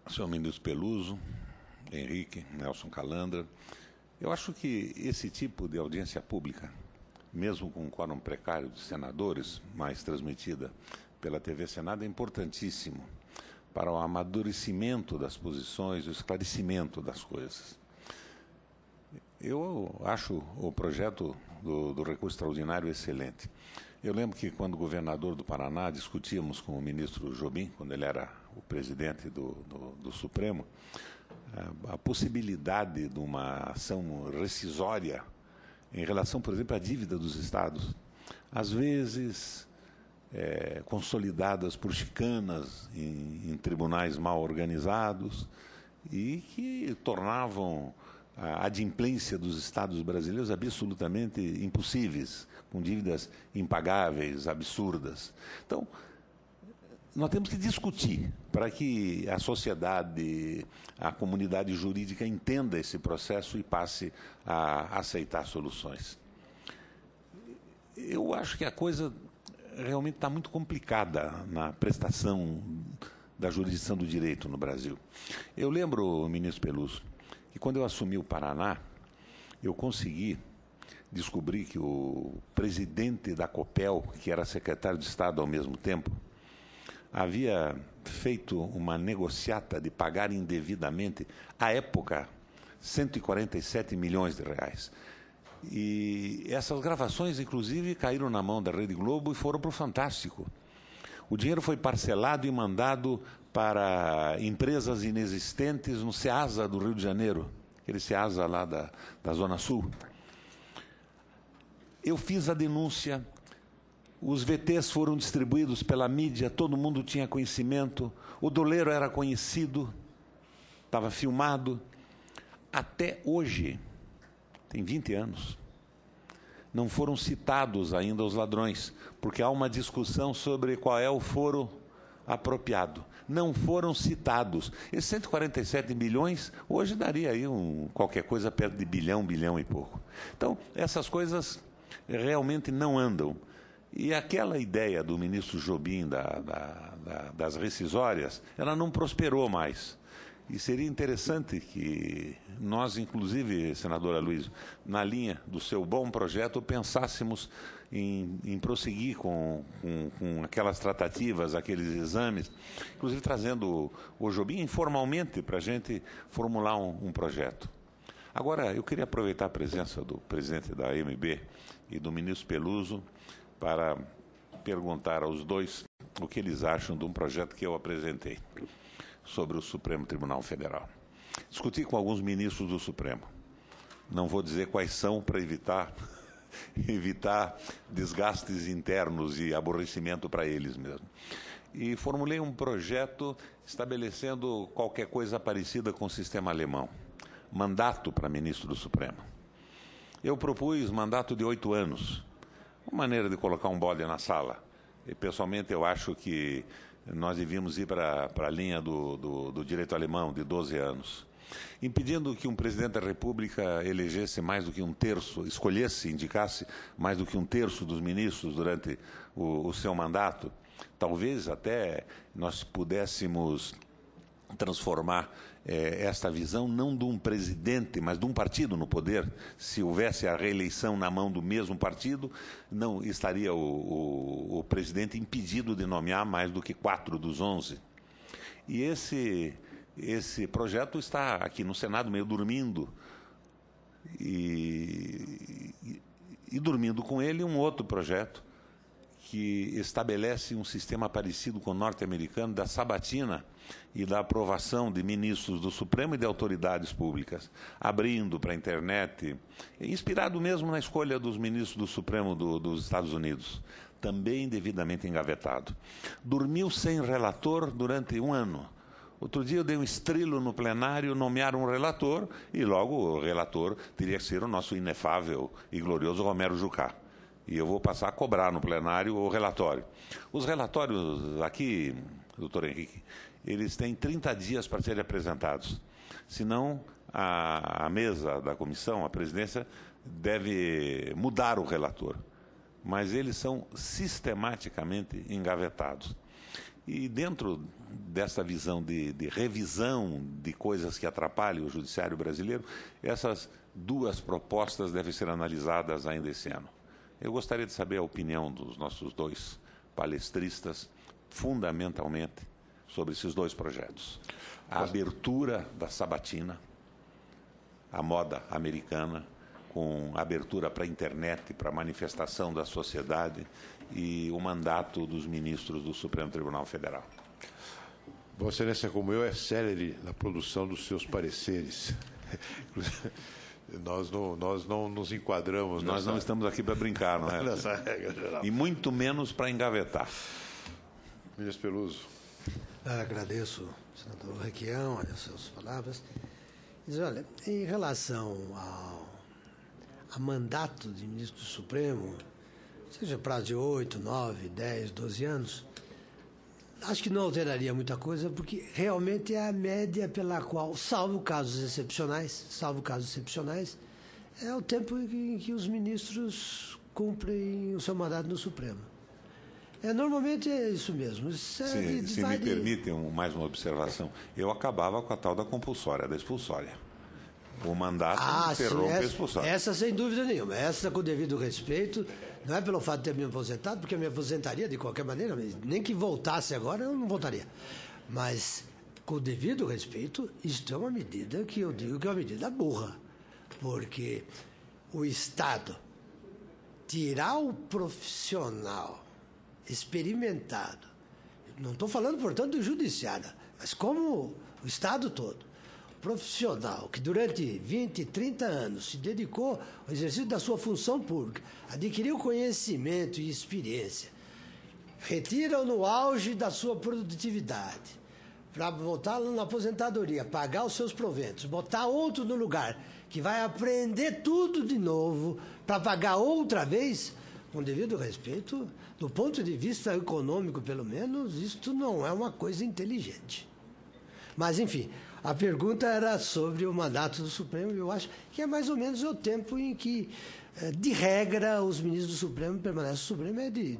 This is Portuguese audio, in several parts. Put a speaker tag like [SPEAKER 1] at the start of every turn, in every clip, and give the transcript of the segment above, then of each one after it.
[SPEAKER 1] senhor ministro Peluso, Henrique, Nelson Calandra, eu acho que esse tipo de audiência pública, mesmo com um quórum precário de senadores, mais transmitida pela TV Senado, é importantíssimo para o amadurecimento das posições, o esclarecimento das coisas. Eu acho o projeto do recurso extraordinário excelente. Eu lembro que, quando governador do Paraná, discutíamos com o ministro Jobim, quando ele era o presidente do Supremo, a possibilidade de uma ação rescisória em relação, por exemplo, à dívida dos estados. Às vezes, consolidadas por chicanas em tribunais mal organizados e que tornavam a adimplência dos estados brasileiros absolutamente impossíveis, com dívidas impagáveis, absurdas. Então, nós temos que discutir para que a sociedade, a comunidade jurídica entenda esse processo e passe a aceitar soluções. Eu acho que a coisa realmente está muito complicada na prestação da jurisdição do direito no Brasil. Eu lembro, ministro Peluso, que quando eu assumi o Paraná, eu consegui descobrir que o presidente da Copel, que era secretário de Estado ao mesmo tempo, havia feito uma negociata de pagar indevidamente, à época, 147 milhões de reais. E essas gravações, inclusive, caíram na mão da Rede Globo e foram para o Fantástico. O dinheiro foi parcelado e mandado para empresas inexistentes no SEASA do Rio de Janeiro, aquele SEASA lá da Zona Sul. Eu fiz a denúncia, os VTs foram distribuídos pela mídia, todo mundo tinha conhecimento, o doleiro era conhecido, estava filmado. Até hoje, tem 20 anos, não foram citados ainda os ladrões, porque há uma discussão sobre qual é o foro apropriado. Não foram citados. Esses 147 milhões, hoje daria aí qualquer coisa perto de bilhão e pouco. Então, essas coisas realmente não andam. E aquela ideia do ministro Jobim das rescisórias, ela não prosperou mais. E seria interessante que nós, inclusive, senadora Luiz, na linha do seu bom projeto, pensássemos em prosseguir com aquelas tratativas, aqueles exames, inclusive trazendo o Jobim informalmente para a gente formular um projeto. Agora, eu queria aproveitar a presença do presidente da AMB e do ministro Peluso para perguntar aos dois o que eles acham de um projeto que eu apresentei sobre o Supremo Tribunal Federal. Discuti com alguns ministros do Supremo. Não vou dizer quais são para evitar desgastes internos e aborrecimento para eles mesmo. E formulei um projeto estabelecendo qualquer coisa parecida com o sistema alemão. Mandato para ministro do Supremo. Eu propus mandato de 8 anos. Uma maneira de colocar um bode na sala. E, pessoalmente, eu acho que nós devíamos ir para a linha do direito alemão, de 12 anos. Impedindo que um presidente da República elegesse mais do que um terço, indicasse mais do que um terço dos ministros durante o seu mandato. Talvez até nós pudéssemos transformar esta visão não de um presidente, mas de um partido no poder. Se houvesse a reeleição na mão do mesmo partido, não estaria o presidente impedido de nomear mais do que 4 dos 11. E esse projeto está aqui no Senado meio dormindo. E dormindo com ele um outro projeto que estabelece um sistema parecido com o norte-americano da sabatina e da aprovação de ministros do Supremo e de autoridades públicas, abrindo para a internet, inspirado mesmo na escolha dos ministros do Supremo dos Estados Unidos, também devidamente engavetado. Dormiu sem relator durante 1 ano. Outro dia eu dei um estrilo no plenário, nomearam um relator, e logo o relator teria que ser o nosso inefável e glorioso Romero Jucá. E eu vou passar a cobrar no plenário o relatório. Os relatórios aqui, doutor Henrique, eles têm 30 dias para serem apresentados. Senão, a mesa da comissão, a presidência, deve mudar o relator. Mas eles são sistematicamente engavetados. E dentro dessa visão de revisão de coisas que atrapalham o judiciário brasileiro, essas duas propostas devem ser analisadas ainda esse ano. Eu gostaria de saber a opinião dos nossos dois palestristas, fundamentalmente, sobre esses dois projetos. A abertura da sabatina, a moda americana, com abertura para a internet, para a manifestação da sociedade, e o mandato dos ministros do Supremo Tribunal Federal.
[SPEAKER 2] Vossa Excelência, como eu, é célere na produção dos seus pareceres. Nós não nos enquadramos.
[SPEAKER 1] Nós não estamos aqui para brincar, não é?
[SPEAKER 2] Nessa regra geral.
[SPEAKER 1] E muito menos para engavetar.
[SPEAKER 2] Ministro Peluso.
[SPEAKER 3] Agradeço, senador Requião, as suas palavras. Diz, olha, em relação a mandato de ministro do Supremo, seja prazo de 8, 9, 10, 12 anos, acho que não alteraria muita coisa, porque realmente é a média pela qual, salvo casos excepcionais, é o tempo em que os ministros cumprem o seu mandato no Supremo. Normalmente é isso mesmo.
[SPEAKER 1] Se me permitem mais uma observação, eu acabava com a tal da compulsória, da expulsória. O mandato interrompe a expulsória.
[SPEAKER 3] Essa sem dúvida nenhuma. Essa com devido respeito, não é pelo fato de ter me aposentado, porque eu me aposentaria de qualquer maneira, nem que voltasse agora eu não voltaria. Mas, com devido respeito, isto é uma medida que eu digo que é uma medida burra. Porque o Estado tirar o profissional experimentado, não estou falando, portanto, do judiciário, mas como o Estado todo, profissional que durante 20, 30 anos se dedicou ao exercício da sua função pública, adquiriu conhecimento e experiência, retira-o no auge da sua produtividade, para voltar na aposentadoria, pagar os seus proventos, botar outro no lugar, que vai aprender tudo de novo, para pagar outra vez, com devido respeito, do ponto de vista econômico, pelo menos, isto não é uma coisa inteligente. Mas, enfim, a pergunta era sobre o mandato do Supremo, e eu acho que é mais ou menos o tempo em que, de regra, os ministros do Supremo permanecem no Supremo, é de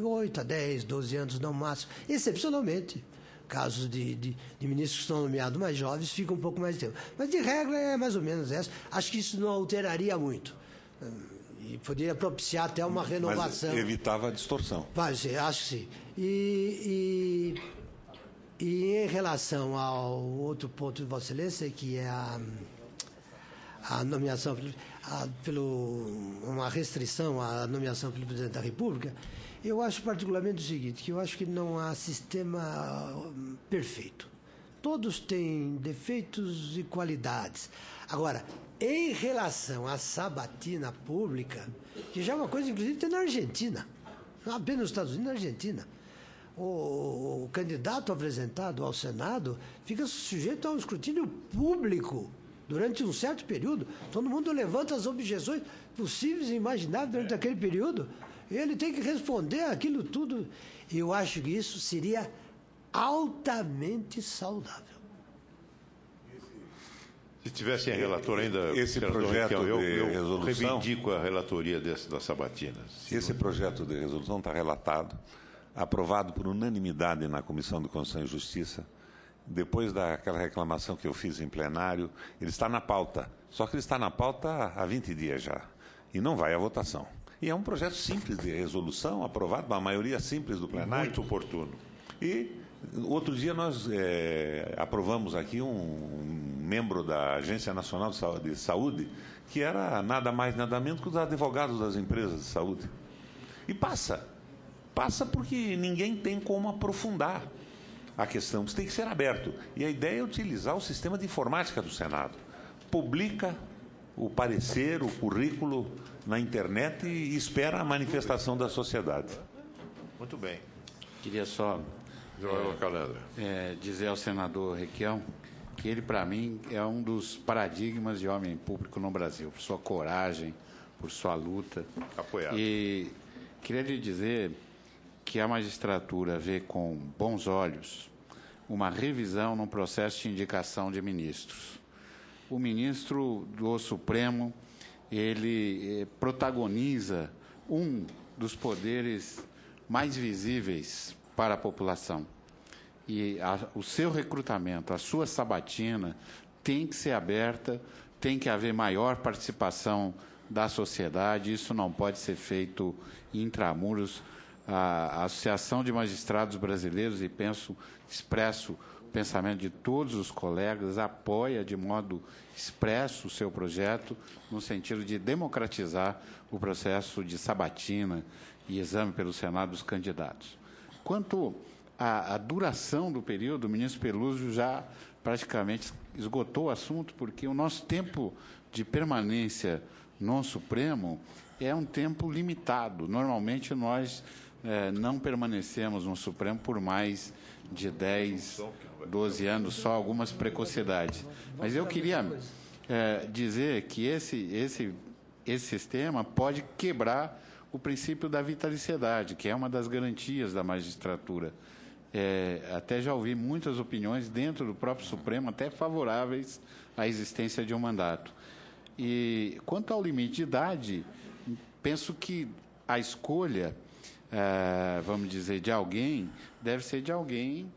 [SPEAKER 3] 8 a 10, 12 anos, no máximo. Excepcionalmente, casos de ministros que estão nomeados mais jovens, fica um pouco mais de tempo. Mas, de regra, é mais ou menos essa. Acho que isso não alteraria muito. E poderia propiciar até uma renovação.
[SPEAKER 1] Mas evitava a distorção.
[SPEAKER 3] Acho que sim. E em relação ao outro ponto de Vossa Excelência, que é a nomeação, uma restrição à nomeação pelo Presidente da República, eu acho particularmente o seguinte, que eu acho que não há sistema perfeito. Todos têm defeitos e qualidades. Agora, em relação à sabatina pública, que já é uma coisa, inclusive, tem na Argentina, não apenas nos Estados Unidos, na Argentina. O candidato apresentado ao Senado fica sujeito a um escrutínio público durante um certo período. Todo mundo levanta as objeções possíveis e imagináveis durante aquele período. E ele tem que responder aquilo tudo. Eu acho que isso seria altamente saudável.
[SPEAKER 2] Se tivesse em relator ainda,
[SPEAKER 1] esse projeto
[SPEAKER 2] eu
[SPEAKER 1] de resolução,
[SPEAKER 2] reivindico a relatoria da sabatina.
[SPEAKER 1] Esse projeto de resolução está relatado, aprovado por unanimidade na Comissão de Constituição e Justiça. Depois daquela reclamação que eu fiz em plenário, ele está na pauta. Só que ele está na pauta há 20 dias já. E não vai à votação. E é um projeto simples de resolução, aprovado por uma maioria simples do plenário.
[SPEAKER 2] Muito oportuno.
[SPEAKER 1] E outro dia nós aprovamos aqui um membro da Agência Nacional de Saúde, que era nada mais, nada menos que os advogados das empresas de saúde. E passa porque ninguém tem como aprofundar a questão. Isso tem que ser aberto. E a ideia é utilizar o sistema de informática do Senado. Publica o parecer, o currículo na internet e espera a manifestação da sociedade.
[SPEAKER 2] Muito bem.
[SPEAKER 4] Queria só dizer ao senador Requião que ele, para mim, é um dos paradigmas de homem público no Brasil, por sua coragem, por sua luta.
[SPEAKER 2] Apoiado.
[SPEAKER 4] E queria lhe dizer que a magistratura vê com bons olhos uma revisão no processo de indicação de ministros. O ministro do Supremo, ele protagoniza um dos poderes mais visíveis para a população, E o seu recrutamento, a sua sabatina, tem que ser aberta, tem que haver maior participação da sociedade, isso não pode ser feito intramuros. A Associação de Magistrados Brasileiros, e expresso o pensamento de todos os colegas, apoia de modo expresso o seu projeto, no sentido de democratizar o processo de sabatina e exame pelo Senado dos candidatos. Quanto à duração do período, o ministro Peluso já praticamente esgotou o assunto, porque o nosso tempo de permanência no Supremo é um tempo limitado. Normalmente, nós não permanecemos no Supremo por mais de 10, 12 anos, só algumas precocidades. Mas eu queria dizer que esse sistema pode quebrar o princípio da vitaliciedade, que é uma das garantias da magistratura. Até já ouvi muitas opiniões dentro do próprio Supremo, até favoráveis à existência de um mandato. E quanto ao limite de idade, penso que a escolha, vamos dizer, de alguém, deve ser de alguém,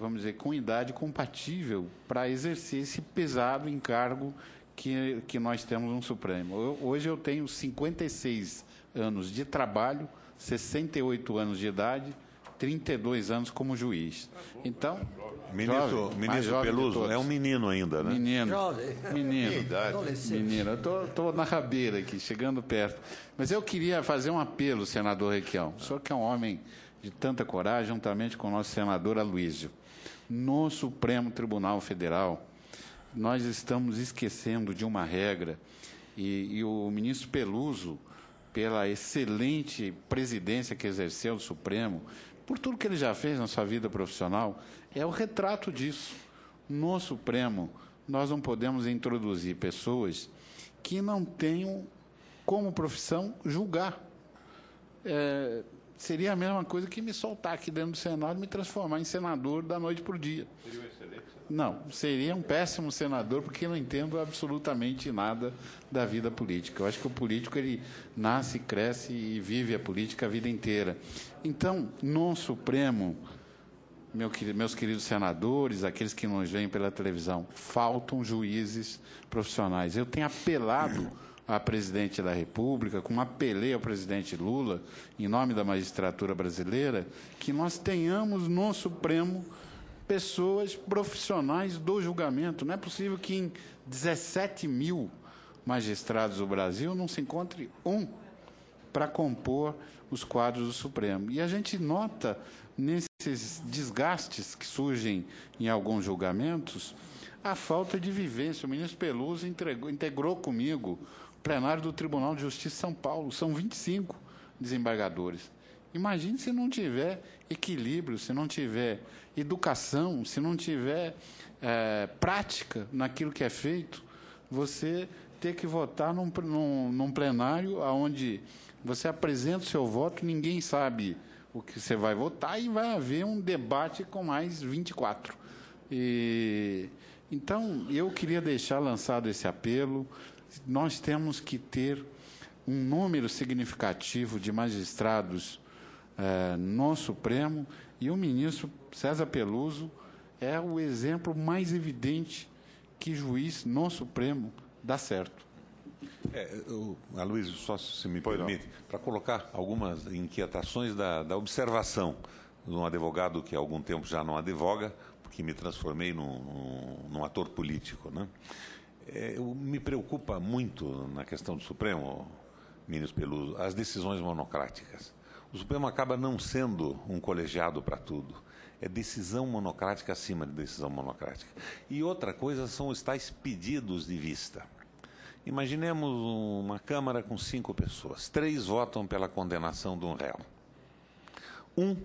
[SPEAKER 4] vamos dizer, com idade compatível para exercer esse pesado encargo que nós temos no Supremo. Hoje eu tenho 56 anos de trabalho, 68 anos de idade, 32 anos como juiz. Então,
[SPEAKER 1] ministro Peluso é um menino ainda, né?
[SPEAKER 4] Menino.
[SPEAKER 3] Adolescente.
[SPEAKER 4] Menino. Eu estou na rabeira aqui, chegando perto. Mas eu queria fazer um apelo, senador Requião. O senhor que é um homem de tanta coragem, juntamente com o nosso senador Aloysio. No Supremo Tribunal Federal, nós estamos esquecendo de uma regra, e o ministro Peluso, pela excelente presidência que exerceu no Supremo, por tudo que ele já fez na sua vida profissional, é o retrato disso. No Supremo, nós não podemos introduzir pessoas que não tenham como profissão julgar. Seria a mesma coisa que me soltar aqui dentro do Senado e me transformar em senador da noite para o dia. Seria um excelente senador? Não, seria um péssimo senador, porque não entendo absolutamente nada da vida política. Eu acho que o político, ele nasce, cresce e vive a política a vida inteira. Então, no Supremo, meus queridos senadores, aqueles que nos veem pela televisão, faltam juízes profissionais. Eu tenho apelado à presidente da República, como apelei ao presidente Lula, em nome da magistratura brasileira, que nós tenhamos no Supremo pessoas profissionais do julgamento. Não é possível que em 17 mil magistrados do Brasil não se encontre um para compor os quadros do Supremo. E a gente nota nesses desgastes que surgem em alguns julgamentos a falta de vivência. O ministro Peluso integrou comigo o plenário do Tribunal de Justiça de São Paulo. São 25 desembargadores. Imagine se não tiver equilíbrio, se não tiver educação, se não tiver prática naquilo que é feito, você ter que votar num plenário onde você apresenta o seu voto, ninguém sabe o que você vai votar e vai haver um debate com mais 24. Então, eu queria deixar lançado esse apelo. Nós temos que ter um número significativo de magistrados no Supremo, e o ministro César Peluso é o exemplo mais evidente que juiz no Supremo dá certo.
[SPEAKER 1] Aloysio, só se me permite, para colocar algumas inquietações da observação de um advogado que há algum tempo já não advoga, porque me transformei num ator político, né? Me preocupa muito na questão do Supremo, ministro Peluso, as decisões monocráticas. O Supremo acaba não sendo um colegiado para tudo. É decisão monocrática acima de decisão monocrática. E outra coisa são os tais pedidos de vista. Imaginemos uma Câmara com 5 pessoas. 3 votam pela condenação de um réu. 1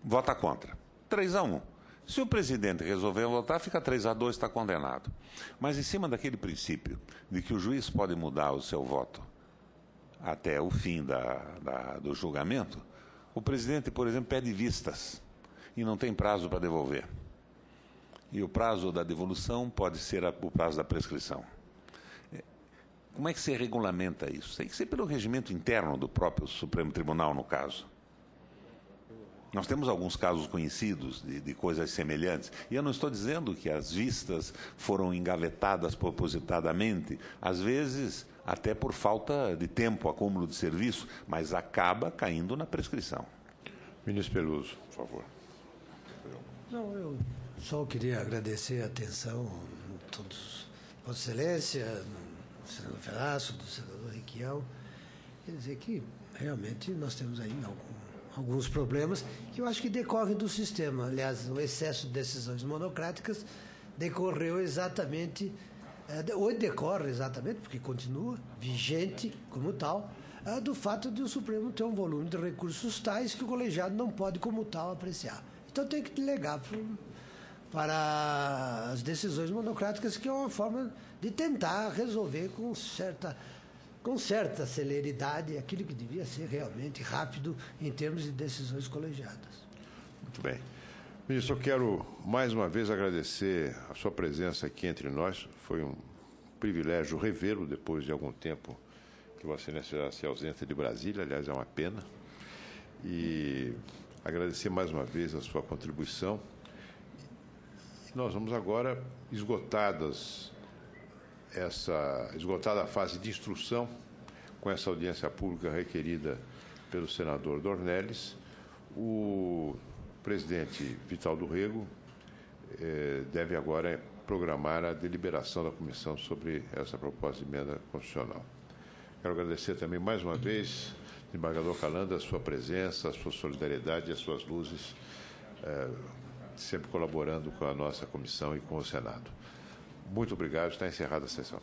[SPEAKER 1] vota contra. 3-1. Se o presidente resolver votar, fica 3-2, está condenado. Mas em cima daquele princípio de que o juiz pode mudar o seu voto até o fim do julgamento, o presidente, por exemplo, pede vistas e não tem prazo para devolver. E o prazo da devolução pode ser o prazo da prescrição. Como é que se regulamenta isso? Tem que ser pelo regimento interno do próprio Supremo Tribunal, no caso. Nós temos alguns casos conhecidos de coisas semelhantes, e eu não estou dizendo que as vistas foram engavetadas propositadamente, às vezes até por falta de tempo, acúmulo de serviço, mas acaba caindo na prescrição.
[SPEAKER 2] Ministro Peluso, por favor.
[SPEAKER 3] Não, eu só queria agradecer a atenção de todos, Vossa Excelência, do senador Ferraço, do senador Requião. Quer dizer que realmente nós temos aí alguns problemas que eu acho que decorrem do sistema. Aliás, o excesso de decisões monocráticas decorreu exatamente, ou decorre exatamente, porque continua vigente como tal, do fato de o Supremo ter um volume de recursos tais que o colegiado não pode, como tal, apreciar. Então tem que delegar para as decisões monocráticas, que é uma forma de tentar resolver com certa celeridade aquilo que devia ser realmente rápido em termos de decisões colegiadas.
[SPEAKER 2] Muito bem. Ministro, eu quero mais uma vez agradecer a sua presença aqui entre nós. Foi um privilégio revê-lo depois de algum tempo que Vossa Excelência se ausenta de Brasília, aliás, é uma pena. E agradecer mais uma vez a sua contribuição. Nós vamos agora, esgotada a fase de instrução, com essa audiência pública requerida pelo senador Dornelles, o presidente Vital do Rego deve agora programar a deliberação da comissão sobre essa proposta de emenda constitucional. Quero agradecer também mais uma vez, desembargador Calanda, a sua presença, a sua solidariedade e as suas luzes, sempre colaborando com a nossa comissão e com o Senado. Muito obrigado, está encerrada a sessão.